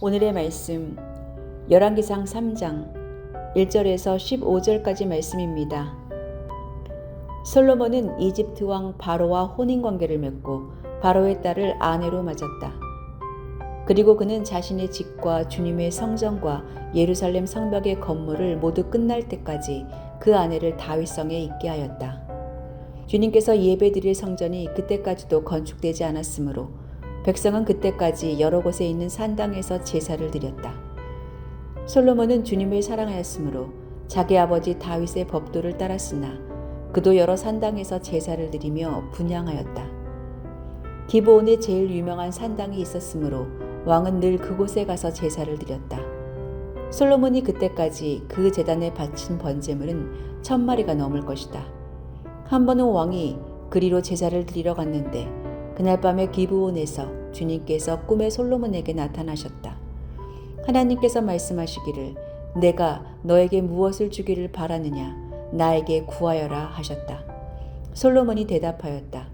오늘의 말씀 열왕기상 3장 1절에서 15절까지 말씀입니다. 솔로몬은 이집트 왕 바로와 혼인관계를 맺고 바로의 딸을 아내로 맞았다. 그리고 그는 자신의 집과 주님의 성전과 예루살렘 성벽의 건물을 모두 끝날 때까지 그 아내를 다윗성에 있게 하였다. 주님께서 예배드릴 성전이 그때까지도 건축되지 않았으므로 백성은 그때까지 여러 곳에 있는 산당에서 제사를 드렸다. 솔로몬은 주님을 사랑하였으므로 자기 아버지 다윗의 법도를 따랐으나 그도 여러 산당에서 제사를 드리며 분향하였다. 기브온에 제일 유명한 산당이 있었으므로 왕은 늘 그곳에 가서 제사를 드렸다. 솔로몬이 그때까지 그 제단에 바친 번제물은 1000마리가 넘을 것이다. 한 번은 왕이 그리로 제사를 드리러 갔는데 그날 밤에 기브온에서 주님께서 꿈에 솔로몬에게 나타나셨다. 하나님께서 말씀하시기를 내가 너에게 무엇을 주기를 바라느냐 나에게 구하여라 하셨다. 솔로몬이 대답하였다.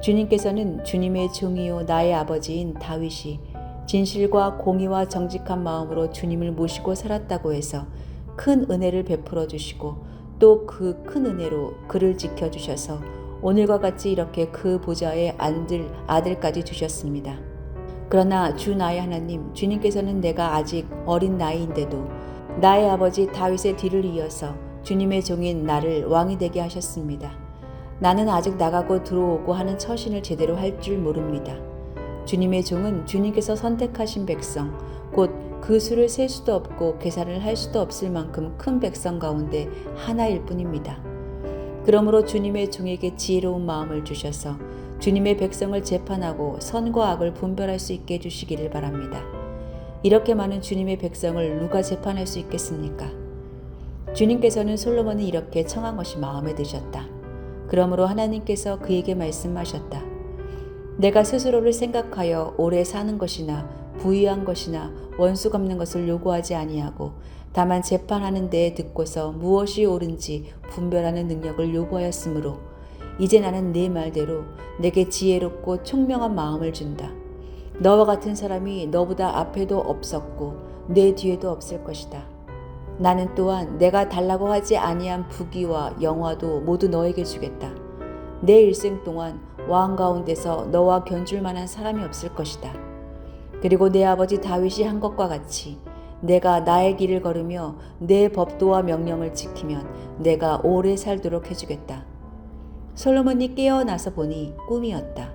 주님께서는 주님의 종이요 나의 아버지인 다윗이 진실과 공의와 정직한 마음으로 주님을 모시고 살았다고 해서 큰 은혜를 베풀어 주시고 또 그 큰 은혜로 그를 지켜주셔서 오늘과 같이 이렇게 그 보좌에 앉을 아들까지 주셨습니다. 그러나 주 나의 하나님, 주님께서는 내가 아직 어린 나이인데도 나의 아버지 다윗의 뒤를 이어서 주님의 종인 나를 왕이 되게 하셨습니다. 나는 아직 나가고 들어오고 하는 처신을 제대로 할 줄 모릅니다. 주님의 종은 주님께서 선택하신 백성, 곧 그 수를 셀 수도 없고 계산을 할 수도 없을 만큼 큰 백성 가운데 하나일 뿐입니다. 그러므로 주님의 종에게 지혜로운 마음을 주셔서 주님의 백성을 재판하고 선과 악을 분별할 수 있게 해주시기를 바랍니다. 이렇게 많은 주님의 백성을 누가 재판할 수 있겠습니까? 주님께서는 솔로몬이 이렇게 청한 것이 마음에 드셨다. 그러므로 하나님께서 그에게 말씀하셨다. 내가 스스로를 생각하여 오래 사는 것이나 부유한 것이나 원수 갚는 것을 요구하지 아니하고 다만 재판하는 데에 듣고서 무엇이 옳은지 분별하는 능력을 요구하였으므로 이제 나는 네 말대로 내게 지혜롭고 총명한 마음을 준다. 너와 같은 사람이 너보다 앞에도 없었고 내 뒤에도 없을 것이다. 나는 또한 내가 달라고 하지 아니한 부귀와 영화도 모두 너에게 주겠다. 내 일생 동안 왕 가운데서 너와 견줄 만한 사람이 없을 것이다. 그리고 내 아버지 다윗이 한 것과 같이 내가 나의 길을 걸으며 내 법도와 명령을 지키면 내가 오래 살도록 해주겠다. 솔로몬이 깨어나서 보니 꿈이었다.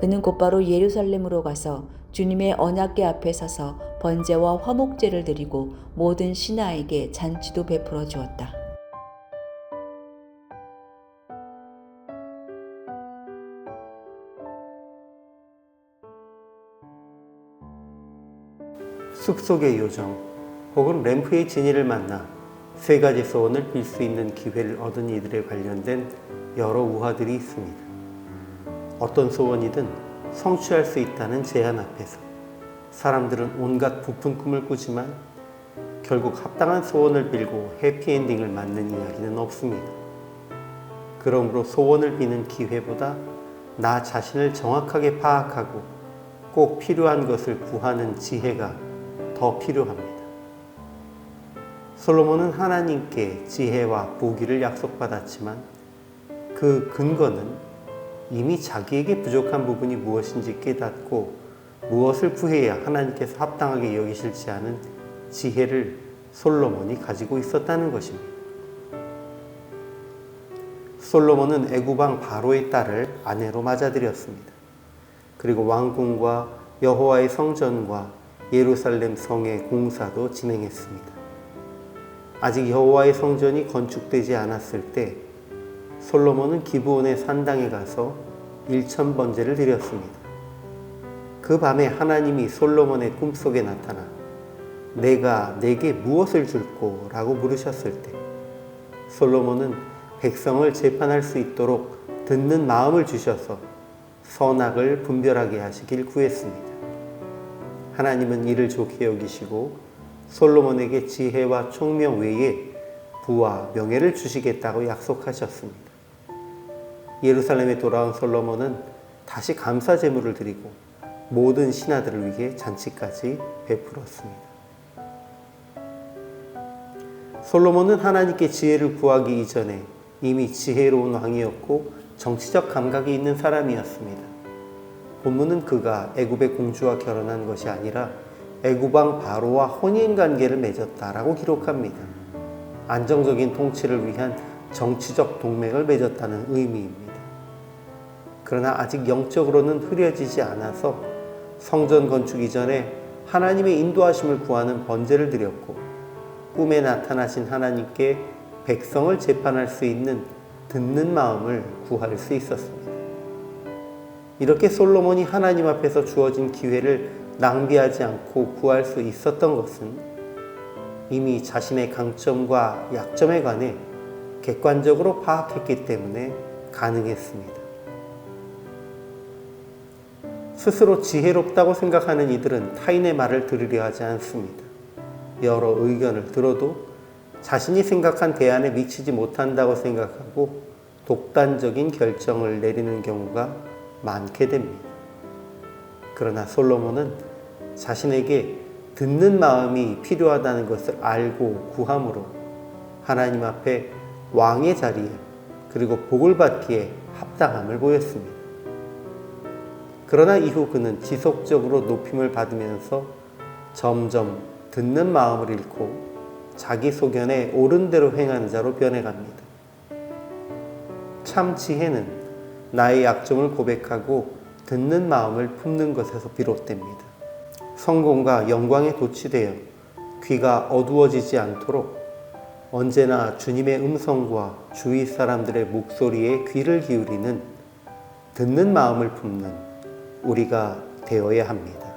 그는 곧바로 예루살렘으로 가서 주님의 언약궤 앞에 서서 번제와 화목제를 드리고 모든 신하에게 잔치도 베풀어 주었다. 숲속의 요정 혹은 램프의 지니를 만나 세 가지 소원을 빌 수 있는 기회를 얻은 이들에 관련된 여러 우화들이 있습니다. 어떤 소원이든 성취할 수 있다는 제안 앞에서 사람들은 온갖 부푼 꿈을 꾸지만 결국 합당한 소원을 빌고 해피엔딩을 맞는 이야기는 없습니다. 그러므로 소원을 비는 기회보다 나 자신을 정확하게 파악하고 꼭 필요한 것을 구하는 지혜가 더 필요합니다. 솔로몬은 하나님께 지혜와 보기를 약속받았지만 그 근거는 이미 자기에게 부족한 부분이 무엇인지 깨닫고 무엇을 구해야 하나님께서 합당하게 여기실지 아는 지혜를 솔로몬이 가지고 있었다는 것입니다. 솔로몬은 애굽왕 바로의 딸을 아내로 맞아들였습니다. 그리고 왕궁과 여호와의 성전과 예루살렘 성의 공사도 진행했습니다. 아직 여호와의 성전이 건축되지 않았을 때 솔로몬은 기브온의 산당에 가서 1000번제를 드렸습니다. 그 밤에 하나님이 솔로몬의 꿈속에 나타나 내가 내게 무엇을 줄꼬? 라고 물으셨을 때 솔로몬은 백성을 재판할 수 있도록 듣는 마음을 주셔서 선악을 분별하게 하시길 구했습니다. 하나님은 이를 좋게 여기시고 솔로몬에게 지혜와 총명 외에 부와 명예를 주시겠다고 약속하셨습니다. 예루살렘에 돌아온 솔로몬은 다시 감사 제물을 드리고 모든 신하들을 위해 잔치까지 베풀었습니다. 솔로몬은 하나님께 지혜를 구하기 이전에 이미 지혜로운 왕이었고 정치적 감각이 있는 사람이었습니다. 본문은 그가 애굽의 공주와 결혼한 것이 아니라 애굽 왕 바로와 혼인관계를 맺었다라고 기록합니다. 안정적인 통치를 위한 정치적 동맹을 맺었다는 의미입니다. 그러나 아직 영적으로는 흐려지지 않아서 성전 건축 이전에 하나님의 인도하심을 구하는 번제를 드렸고 꿈에 나타나신 하나님께 백성을 재판할 수 있는 듣는 마음을 구할 수 있었습니다. 이렇게 솔로몬이 하나님 앞에서 주어진 기회를 낭비하지 않고 구할 수 있었던 것은 이미 자신의 강점과 약점에 관해 객관적으로 파악했기 때문에 가능했습니다. 스스로 지혜롭다고 생각하는 이들은 타인의 말을 들으려 하지 않습니다. 여러 의견을 들어도 자신이 생각한 대안에 미치지 못한다고 생각하고 독단적인 결정을 내리는 경우가 많게 됩니다. 그러나 솔로몬은 자신에게 듣는 마음이 필요하다는 것을 알고 구함으로 하나님 앞에 왕의 자리에 그리고 복을 받기에 합당함을 보였습니다. 그러나 이후 그는 지속적으로 높임을 받으면서 점점 듣는 마음을 잃고 자기 소견에 옳은 대로 행하는 자로 변해갑니다. 참 지혜는 나의 약점을 고백하고 듣는 마음을 품는 것에서 비롯됩니다. 성공과 영광에 도취되어 귀가 어두워지지 않도록 언제나 주님의 음성과 주위 사람들의 목소리에 귀를 기울이는 듣는 마음을 품는 우리가 되어야 합니다.